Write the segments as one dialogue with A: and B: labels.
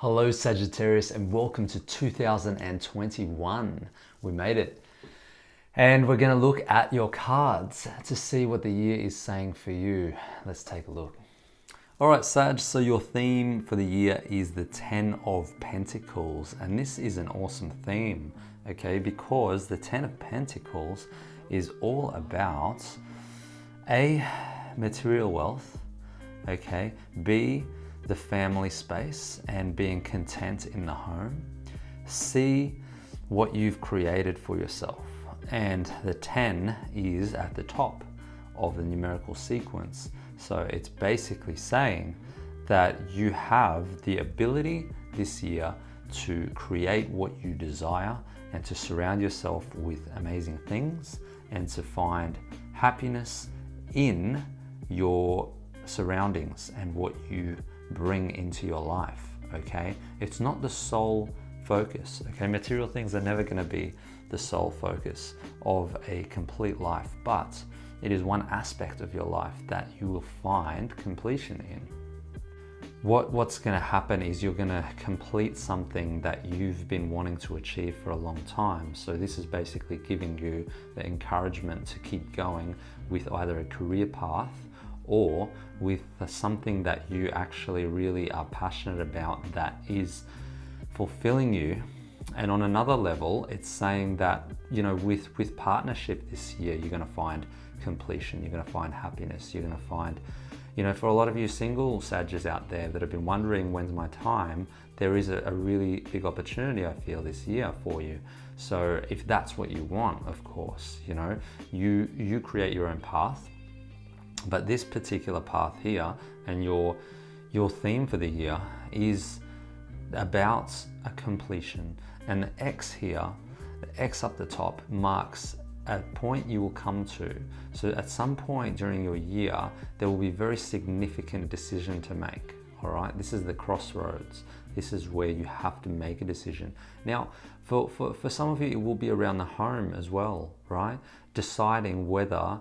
A: Hello Sagittarius and welcome to 2021. We made it. And we're going to look at your cards to see what the year is saying for you. Let's take a look. All right, Sag, so your theme for the year is the 10 of Pentacles. And this is an awesome theme, okay? Because the 10 of Pentacles is all about A, material wealth, okay? B, the family space and being content in the home. See what you've created for yourself. And the 10 is at the top of the numerical sequence. So it's basically saying that you have the ability this year to create what you desire and to surround yourself with amazing things and to find happiness in your surroundings and what you bring into your life, okay? It's not the sole focus, okay? Material things are never gonna be the sole focus of a complete life, but it is one aspect of your life that you will find completion in. What's gonna happen is you're gonna complete something that you've been wanting to achieve for a long time. So this is basically giving you the encouragement to keep going with either a career path or with something that you actually really are passionate about that is fulfilling you. And on another level, it's saying that, you know, with partnership this year, you're gonna find completion, you're gonna find happiness, you're gonna find, you know, for a lot of you single Sagittarius out there that have been wondering when's my time, there is a really big opportunity, I feel, this year for you. So if that's what you want, of course, you know, you create your own path. But this particular path here and your theme for the year is about a completion. And the X here, the X up the top, marks a point you will come to. So at some point during your year, there will be a very significant decision to make. All right, this is the crossroads. This is where you have to make a decision. Now, for some of you, it will be around the home as well, right? Deciding whether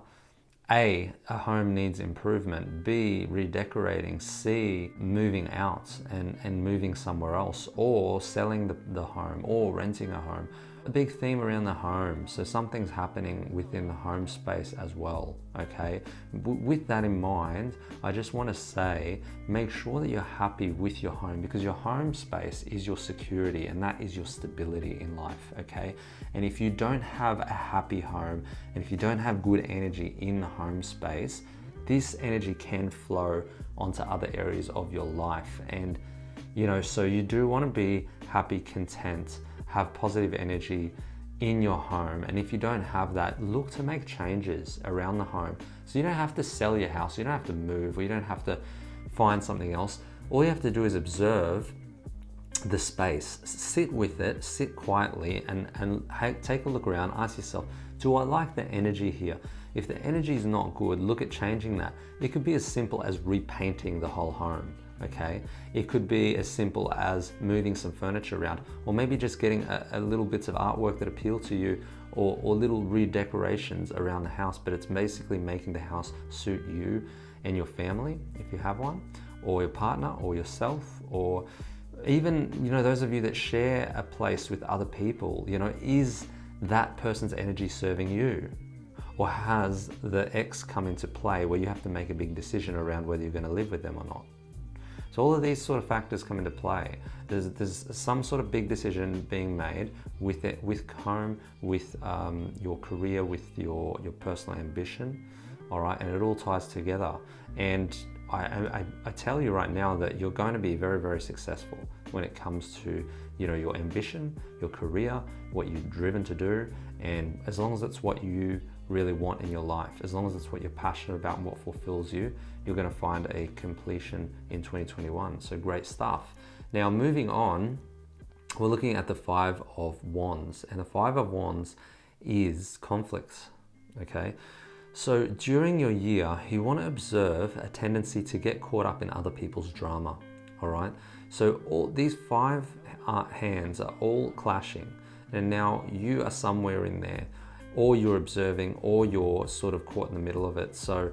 A: A, a home needs improvement, B, redecorating, C, moving out and moving somewhere else, or selling the home, or renting a home. A big theme around the home, so something's happening within the home space as well, okay? With that in mind, I just want to say, make sure that you're happy with your home, because your home space is your security and that is your stability in life, okay? And if you don't have a happy home, and if you don't have good energy in the home space, this energy can flow onto other areas of your life. And, you know, so you do want to be happy, content, have positive energy in your home. And if you don't have that, look to make changes around the home. So you don't have to sell your house, you don't have to move, or you don't have to find something else. All you have to do is observe the space, sit with it, sit quietly and take a look around, ask yourself, do I like the energy here? If the energy is not good, look at changing that. It could be as simple as repainting the whole home, okay? It could be as simple as moving some furniture around, or maybe just getting a little bits of artwork that appeal to you, or little redecorations around the house, but it's basically making the house suit you and your family, if you have one, or your partner, or yourself, or even, you know, those of you that share a place with other people, you know, is that person's energy serving you? Or has the X come into play where you have to make a big decision around whether you're going to live with them or not? So all of these sort of factors come into play. There's some sort of big decision being made with it, with home, with your career, with your personal ambition, all right? And it all ties together. And I tell you right now that you're going to be very, very successful when it comes to, you know, your ambition, your career, what you're driven to do. And as long as it's what you really want in your life, as long as it's what you're passionate about and what fulfills you, you're going to find a completion in 2021. So great stuff. Now moving on, we're looking at the 5 of Wands, and the 5 of Wands is conflicts, okay? So during your year, you want to observe a tendency to get caught up in other people's drama, all right? So all these 5 hands are all clashing, and now you are somewhere in there, or you're observing, or you're sort of caught in the middle of it. So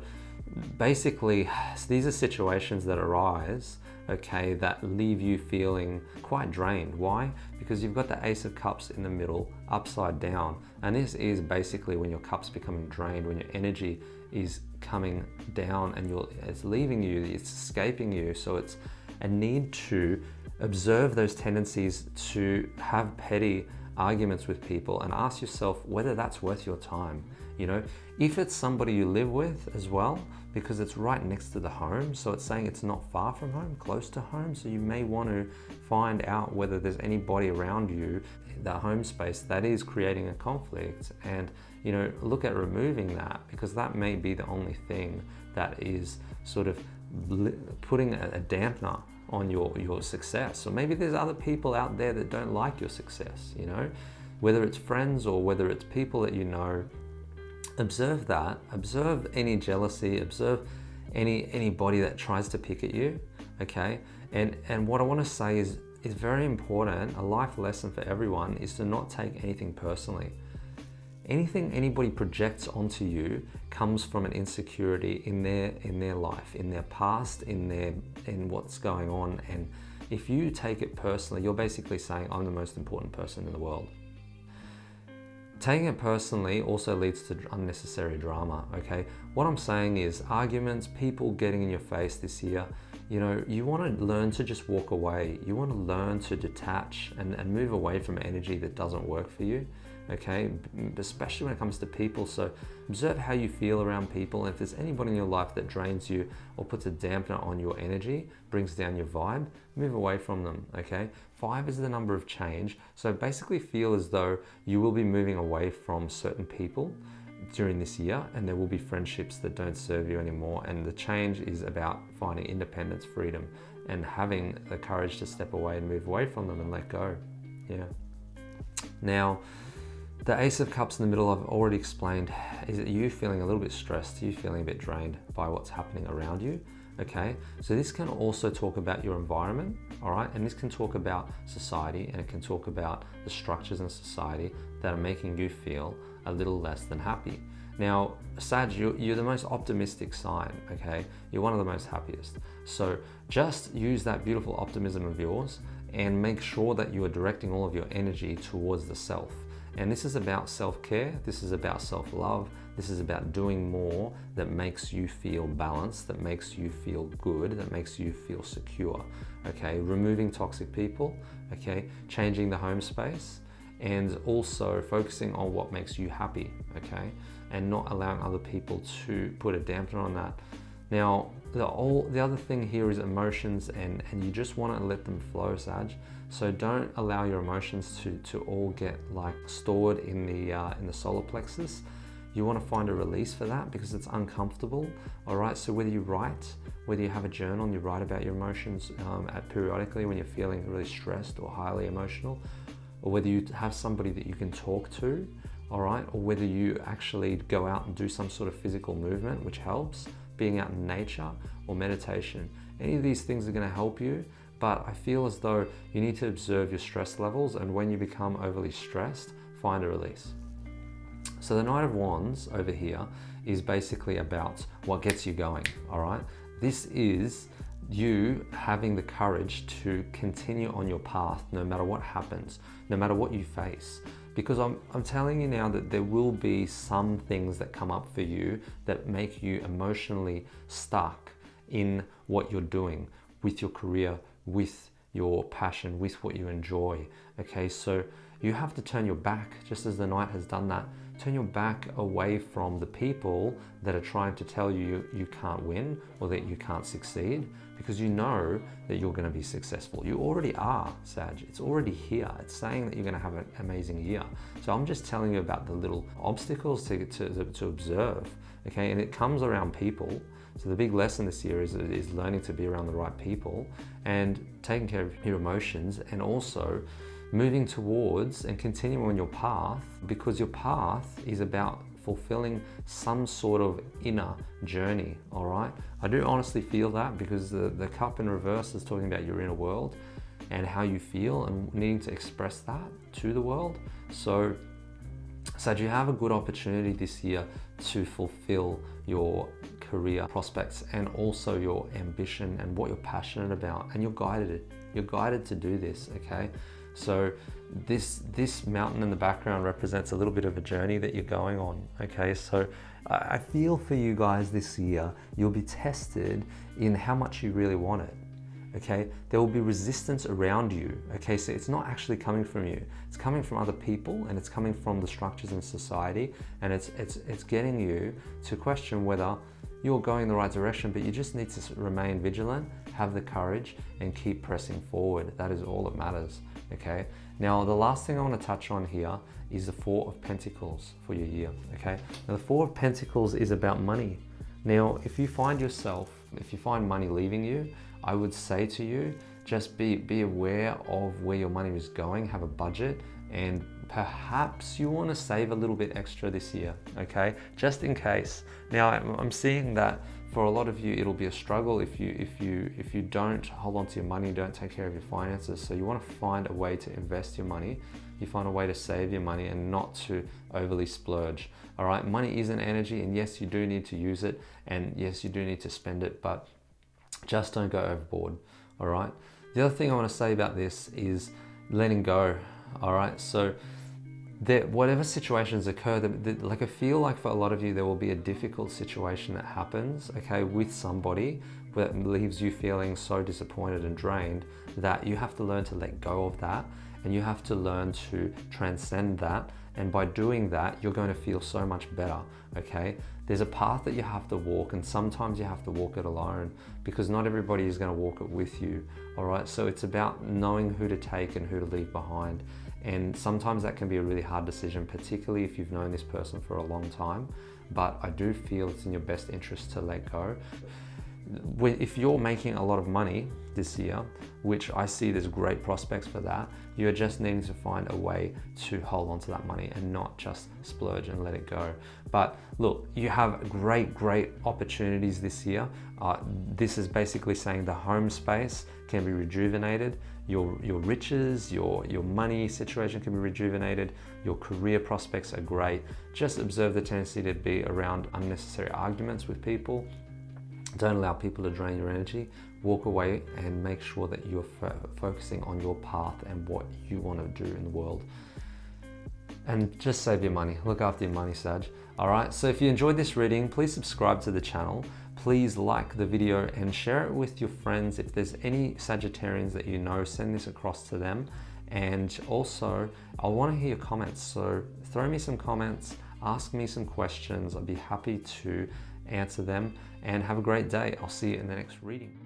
A: basically, these are situations that arise, okay, that leave you feeling quite drained. Why? Because you've got the Ace of Cups in the middle, upside down. And this is basically when your cup's becoming drained, when your energy is coming down and it's leaving you, it's escaping you. So it's a need to observe those tendencies to have petty arguments with people and ask yourself whether that's worth your time. You know, if it's somebody you live with as well, because it's right next to the home, so it's saying it's not far from home, close to home, so you may want to find out whether there's anybody around you, the home space, that is creating a conflict, and you know, look at removing that, because that may be the only thing that is sort of putting a dampener on your success. Or maybe there's other people out there that don't like your success, you know, whether it's friends or whether it's people that you know. Observe that, observe any jealousy, observe anybody that tries to pick at you, okay? And what I want to say is very important, a life lesson for everyone, is to not take anything personally. Anything anybody projects onto you comes from an insecurity in their life, in their past, in what's going on. And if you take it personally, you're basically saying, I'm the most important person in the world. Taking it personally also leads to unnecessary drama, okay? What I'm saying is arguments, people getting in your face this year, you know, you want to learn to just walk away. You want to learn to detach and move away from energy that doesn't work for you, okay? Especially when it comes to people. So observe how you feel around people. And if there's anybody in your life that drains you or puts a dampener on your energy, brings down your vibe, move away from them, okay? 5 is the number of change. So basically feel as though you will be moving away from certain people during this year, and there will be friendships that don't serve you anymore. And the change is about finding independence, freedom, and having the courage to step away and move away from them and let go. Yeah. Now, the Ace of Cups in the middle, I've already explained, is it you feeling a little bit stressed, you feeling a bit drained by what's happening around you. Okay, so this can also talk about your environment, all right? And this can talk about society, and it can talk about the structures in society that are making you feel a little less than happy. Now, Sag, you're the most optimistic sign, okay? You're one of the most happiest. So just use that beautiful optimism of yours and make sure that you are directing all of your energy towards the self. And this is about self-care, this is about self-love, this is about doing more that makes you feel balanced, that makes you feel good, that makes you feel secure, okay? Removing toxic people, okay? Changing the home space, and also focusing on what makes you happy, okay? And not allowing other people to put a dampener on that. Now, the other thing here is emotions, and you just want to let them flow, Sag. So don't allow your emotions to all get like stored in the solar plexus. You want to find a release for that because it's uncomfortable, all right? So whether you write, whether you have a journal and you write about your emotions periodically when you're feeling really stressed or highly emotional, or whether you have somebody that you can talk to, all right? Or whether you actually go out and do some sort of physical movement, which helps, being out in nature or meditation. Any of these things are going to help you, but I feel as though you need to observe your stress levels, and when you become overly stressed, find a release. So the Knight of Wands over here is basically about what gets you going, all right? This is you having the courage to continue on your path no matter what happens, no matter what you face. Because I'm telling you now that there will be some things that come up for you that make you emotionally stuck in what you're doing with your career, with your passion, with what you enjoy, okay? So you have to turn your back, just as the Knight has done that. Turn your back away from the people that are trying to tell you you can't win or that you can't succeed, because you know that you're going to be successful. You already are, Sag. It's already here. It's saying that you're going to have an amazing year. So I'm just telling you about the little obstacles to observe, okay? And it comes around people. So the big lesson this year is learning to be around the right people and taking care of your emotions, and also moving towards and continuing on your path, because your path is about fulfilling some sort of inner journey, all right? I do honestly feel that, because the cup in reverse is talking about your inner world and how you feel and needing to express that to the world. So you have a good opportunity this year to fulfill your career prospects and also your ambition and what you're passionate about, and you're guided to do this, okay? So this mountain in the background represents a little bit of a journey that you're going on, okay? So I feel for you guys this year, you'll be tested in how much you really want it. Okay, there will be resistance around you. Okay, so it's not actually coming from you. It's coming from other people, and it's coming from the structures in society, and it's getting you to question whether you're going in the right direction. But you just need to remain vigilant, have the courage, and keep pressing forward. That is all that matters. Okay. Now, the last thing I want to touch on here is the Four of Pentacles for your year. Okay. Now, the Four of Pentacles is about money. Now, if you find money leaving you, I would say to you, just be aware of where your money is going, have a budget, and perhaps you want to save a little bit extra this year, okay? Just in case. Now, I'm seeing that for a lot of you, it'll be a struggle if you don't hold on to your money, don't take care of your finances. So you want to find a way to invest your money. You find a way to save your money and not to overly splurge. All right, money is an energy, and yes, you do need to use it, and yes, you do need to spend it, but just don't go overboard. All right. The other thing I want to say about this is letting go. All right. So whatever situations occur, like I feel like for a lot of you, there will be a difficult situation that happens, okay, with somebody that leaves you feeling so disappointed and drained that you have to learn to let go of that, and you have to learn to transcend that. And by doing that, you're going to feel so much better, okay? There's a path that you have to walk, and sometimes you have to walk it alone because not everybody is going to walk it with you, all right? So it's about knowing who to take and who to leave behind. And sometimes that can be a really hard decision, particularly if you've known this person for a long time. But I do feel it's in your best interest to let go. If you're making a lot of money this year, which I see there's great prospects for that, you're just needing to find a way to hold on to that money and not just splurge and let it go. But look, you have great opportunities this year. This is basically saying the home space can be rejuvenated, your riches, your money situation can be rejuvenated, your career prospects are great. Just observe the tendency to be around unnecessary arguments with people. Don't allow people to drain your energy. Walk away and make sure that you're focusing on your path and what you want to do in the world. And just save your money. Look after your money, Sag. All right, so if you enjoyed this reading, please subscribe to the channel. Please like the video and share it with your friends. If there's any Sagittarians that you know, send this across to them. And also, I want to hear your comments. So throw me some comments, ask me some questions. I'd be happy to answer them, and have a great day. I'll see you in the next reading.